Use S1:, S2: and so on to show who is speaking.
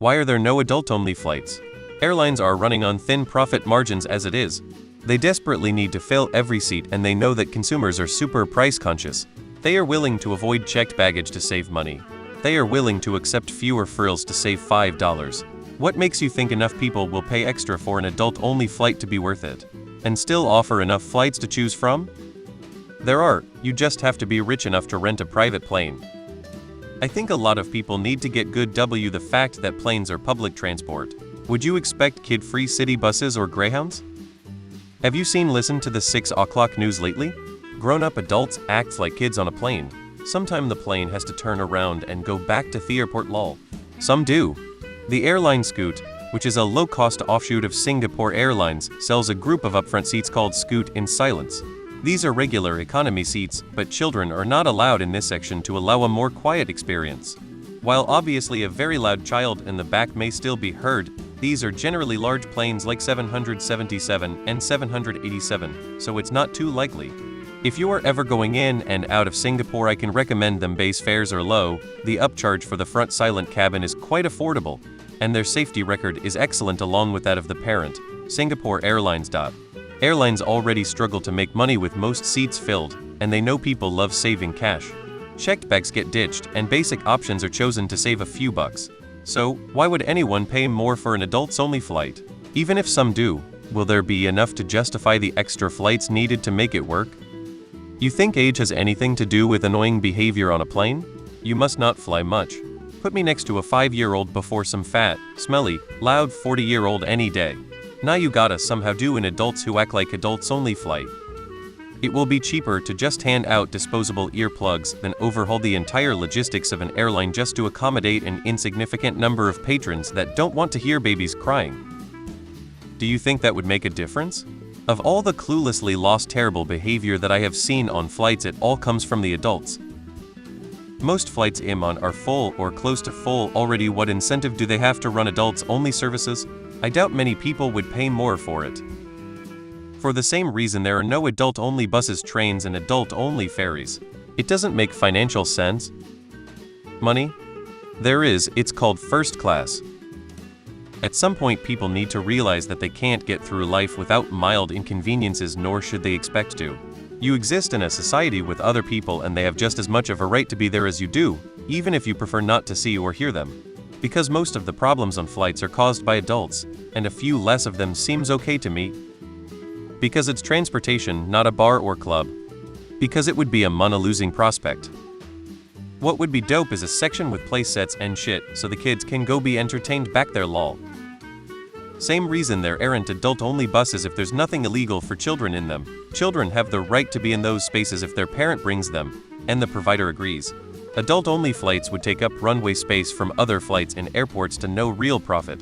S1: Why are there no adult-only flights? Airlines are running on thin profit margins as it is. They desperately need to fill every seat, and they know that consumers are super price conscious. They are willing to avoid checked baggage to save money. They are willing to accept fewer frills to save $5. What makes you think enough people will pay extra for an adult-only flight to be worth it? And still offer enough flights to choose from? There are, you just have to be rich enough to rent a private plane. I think a lot of people need to get the fact that planes are public transport. Would you expect kid-free city buses or Greyhounds? Have you listened to the 6 o'clock news lately? Grown-up adults act like kids on a plane. Sometime the plane has to turn around and go back to the airport lol. Some do. The airline Scoot, which is a low-cost offshoot of Singapore Airlines, sells a group of upfront seats called Scoot in Silence. These are regular economy seats, but children are not allowed in this section to allow a more quiet experience. While obviously a very loud child in the back may still be heard, these are generally large planes like 777 and 787, so it's not too likely. If you are ever going in and out of Singapore, I can recommend them. Base fares are low, the upcharge for the front silent cabin is quite affordable, and their safety record is excellent along with that of the parent, Singapore Airlines. Airlines already struggle to make money with most seats filled, and they know people love saving cash. Checked bags get ditched, and basic options are chosen to save a few bucks. So, why would anyone pay more for an adults-only flight? Even if some do, will there be enough to justify the extra flights needed to make it work? You think age has anything to do with annoying behavior on a plane? You must not fly much. Put me next to a 5-year-old before some fat, smelly, loud 40-year-old any day. Now you gotta somehow do an adults who act like adults-only flight. It will be cheaper to just hand out disposable earplugs than overhaul the entire logistics of an airline just to accommodate an insignificant number of patrons that don't want to hear babies crying. Do you think that would make a difference? Of all the cluelessly lost terrible behavior that I have seen on flights, it all comes from the adults. Most flights are full or close to full already. What incentive do they have to run adults-only services? I doubt many people would pay more for it. For the same reason, there are no adult-only buses, trains, and adult-only ferries. It doesn't make financial sense. Money? There is, it's called first class. At some point, people need to realize that they can't get through life without mild inconveniences, nor should they expect to. You exist in a society with other people, and they have just as much of a right to be there as you do, even if you prefer not to see or hear them. Because most of the problems on flights are caused by adults, and a few less of them seems okay to me. Because it's transportation, not a bar or club. Because it would be a money-losing prospect. What would be dope is a section with play sets and shit, so the kids can go be entertained back there lol. Same reason there aren't adult-only buses if there's nothing illegal for children in them. Children have the right to be in those spaces if their parent brings them, and the provider agrees. Adult-only flights would take up runway space from other flights in airports to no real profit.